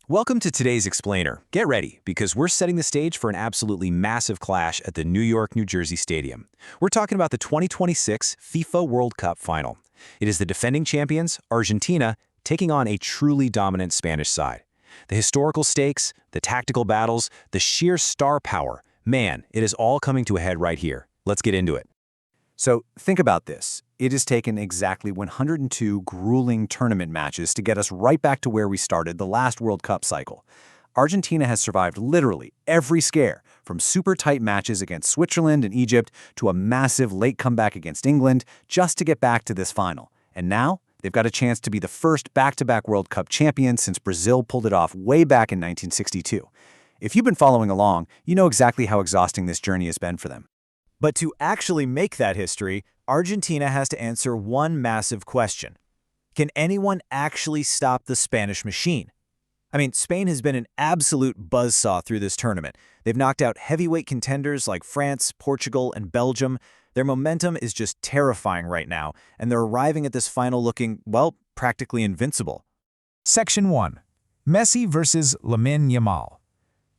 Welcome to today's Explainer. Get ready, because we're setting the stage for an absolutely massive clash at the New York, New Jersey Stadium. We're talking about the 2026 FIFA World Cup Final. It is the defending champions, Argentina, taking on a truly dominant Spanish side. The historical stakes, the tactical battles, the sheer star power. Man, it is all coming to a head right here. Let's get into it. So think about this. It has taken exactly 102 grueling tournament matches to get us right back to where we started the last World Cup cycle. Argentina has survived literally every scare, from super tight matches against Switzerland and Egypt to a massive late comeback against England, just to get back to this final. And now, they've got a chance to be the first back-to-back World Cup champion since Brazil pulled it off way back in 1962. If you've been following along, you know exactly how exhausting this journey has been for them. But to actually make that history, Argentina has to answer one massive question. Can anyone actually stop the Spanish machine? I mean, Spain has been an absolute buzzsaw through this tournament. They've knocked out heavyweight contenders like France, Portugal, and Belgium. Their momentum is just terrifying right now, and they're arriving at this final looking, well, practically invincible. Section 1. Messi versus Lamine Yamal.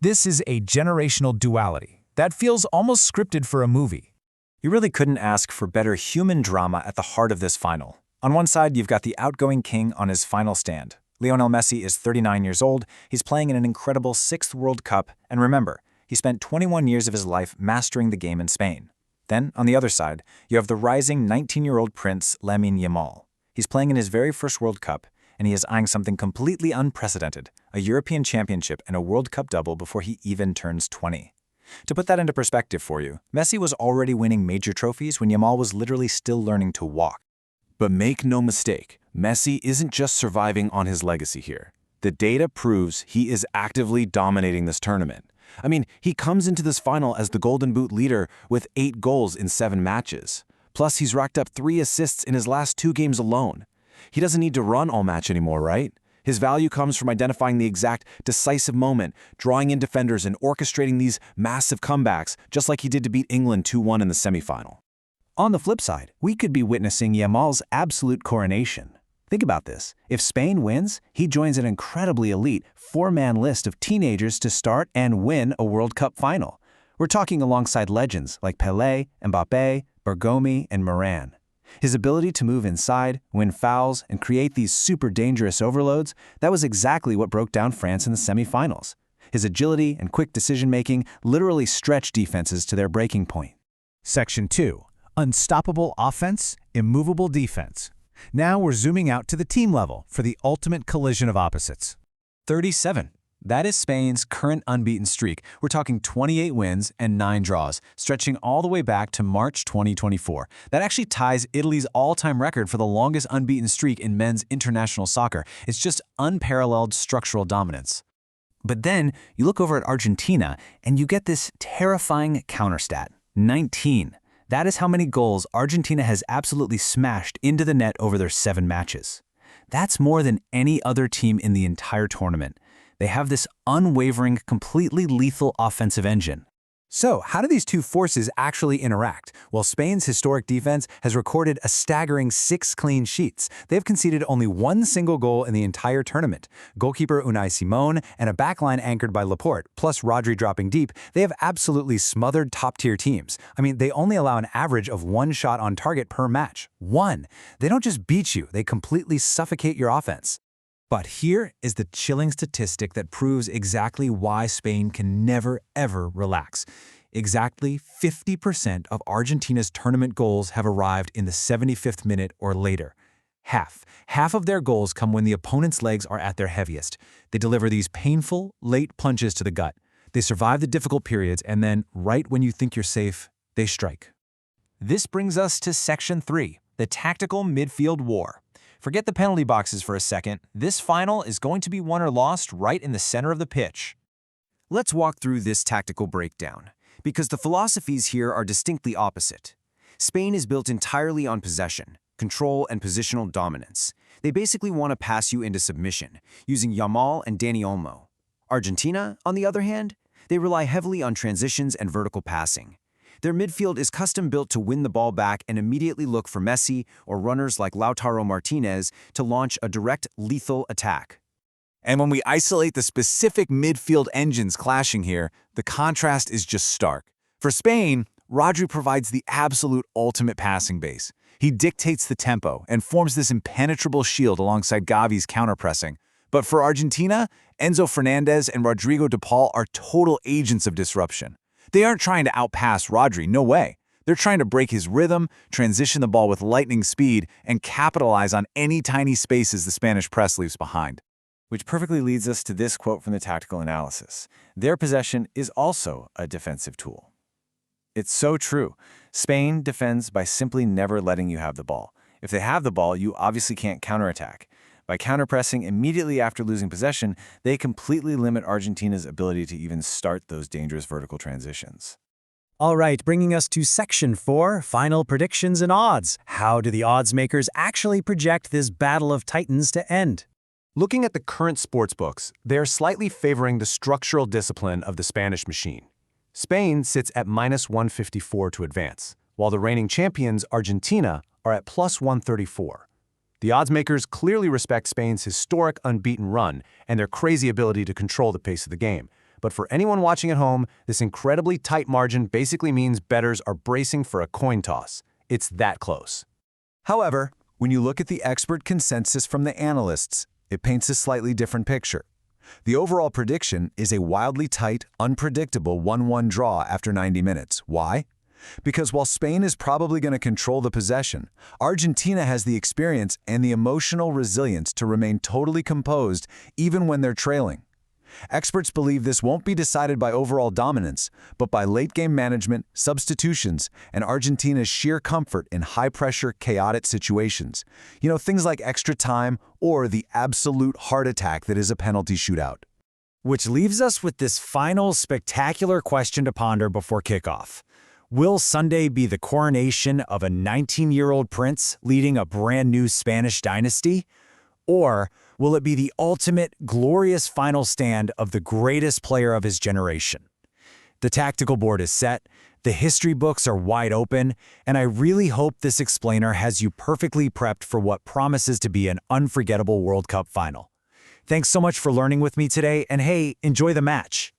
This is a generational duality that feels almost scripted for a movie. You really couldn't ask for better human drama at the heart of this final. On one side, you've got the outgoing king on his final stand. Lionel Messi is 39 years old, he's playing in an incredible 6th World Cup, and remember, he spent 21 years of his life mastering the game in Spain. Then, on the other side, you have the rising 19-year-old prince Lamine Yamal. He's playing in his very first World Cup, and he is eyeing something completely unprecedented, a European Championship and a World Cup double before he even turns 20. To put that into perspective for you, Messi was already winning major trophies when Yamal was literally still learning to walk. But make no mistake, Messi isn't just surviving on his legacy here. The data proves he is actively dominating this tournament. I mean, he comes into this final as the Golden Boot leader with 8 goals in 7 matches. Plus, he's racked up 3 assists in his last 2 games alone. He doesn't need to run all match anymore, right? His value comes from identifying the exact decisive moment, drawing in defenders and orchestrating these massive comebacks, just like he did to beat England 2-1 in the semifinal. On the flip side, we could be witnessing Yamal's absolute coronation. Think about this. If Spain wins, he joins an incredibly elite 4-man list of teenagers to start and win a World Cup final. We're talking alongside legends like Pelé, Mbappé, Bergomi, and Moran. His ability to move inside, win fouls, and create these super dangerous overloads, that was exactly what broke down France in the semifinals. His agility and quick decision-making literally stretched defenses to their breaking point. Section 2. Unstoppable offense, immovable defense. Now we're zooming out to the team level for the ultimate collision of opposites. 37. That is Spain's current unbeaten streak. We're talking 28 wins and 9 draws, stretching all the way back to March 2024. That actually ties Italy's all-time record for the longest unbeaten streak in men's international soccer. It's just unparalleled structural dominance. But then you look over at Argentina and you get this terrifying counterstat, 19. That is how many goals Argentina has absolutely smashed into the net over their 7 matches. That's more than any other team in the entire tournament. They have this unwavering, completely lethal offensive engine. So, how do these two forces actually interact? Well, Spain's historic defense has recorded a staggering 6 clean sheets. They've conceded only 1 single goal in the entire tournament. Goalkeeper Unai Simon and a backline anchored by Laporte, plus Rodri dropping deep, they have absolutely smothered top-tier teams. I mean, they only allow an average of 1 shot on target per match. 1! They don't just beat you, they completely suffocate your offense. But here is the chilling statistic that proves exactly why Spain can never, ever relax. Exactly 50% of Argentina's tournament goals have arrived in the 75th minute or later. Half of their goals come when the opponent's legs are at their heaviest. They deliver these painful, late punches to the gut. They survive the difficult periods, and then, right when you think you're safe, they strike. This brings us to Section 3, the tactical midfield war. Forget the penalty boxes for a second. This final is going to be won or lost right in the center of the pitch. Let's walk through this tactical breakdown, because the philosophies here are distinctly opposite. Spain is built entirely on possession, control, and positional dominance. They basically want to pass you into submission, using Yamal and Dani Olmo. Argentina, on the other hand, they rely heavily on transitions and vertical passing. Their midfield is custom-built to win the ball back and immediately look for Messi or runners like Lautaro Martinez to launch a direct, lethal attack. And when we isolate the specific midfield engines clashing here, the contrast is just stark. For Spain, Rodri provides the absolute ultimate passing base. He dictates the tempo and forms this impenetrable shield alongside Gavi's counterpressing. But for Argentina, Enzo Fernandez and Rodrigo de Paul are total agents of disruption. They aren't trying to outpass Rodri, no way. They're trying to break his rhythm, transition the ball with lightning speed, and capitalize on any tiny spaces the Spanish press leaves behind. Which perfectly leads us to this quote from the tactical analysis. Their possession is also a defensive tool. It's so true. Spain defends by simply never letting you have the ball. If they have the ball, you obviously can't counterattack. By counterpressing immediately after losing possession, they completely limit Argentina's ability to even start those dangerous vertical transitions. All right, bringing us to Section 4, Final Predictions and Odds. How do the odds makers actually project this battle of titans to end? Looking at the current sportsbooks, they are slightly favoring the structural discipline of the Spanish machine. Spain sits at -154 to advance, while the reigning champions, Argentina, are at +134. The odds makers clearly respect Spain's historic unbeaten run and their crazy ability to control the pace of the game. But for anyone watching at home, this incredibly tight margin basically means bettors are bracing for a coin toss. It's that close. However, when you look at the expert consensus from the analysts, it paints a slightly different picture. The overall prediction is a wildly tight, unpredictable 1-1 draw after 90 minutes. Why? Because while Spain is probably going to control the possession, Argentina has the experience and the emotional resilience to remain totally composed even when they're trailing. Experts believe this won't be decided by overall dominance, but by late-game management, substitutions, and Argentina's sheer comfort in high-pressure, chaotic situations. You know, things like extra time or the absolute heart attack that is a penalty shootout. Which leaves us with this final spectacular question to ponder before kickoff. Will Sunday be the coronation of a 19-year-old prince leading a brand new Spanish dynasty? Or will it be the ultimate, glorious final stand of the greatest player of his generation? The tactical board is set, the history books are wide open, and I really hope this explainer has you perfectly prepped for what promises to be an unforgettable World Cup final. Thanks so much for learning with me today, and hey, enjoy the match!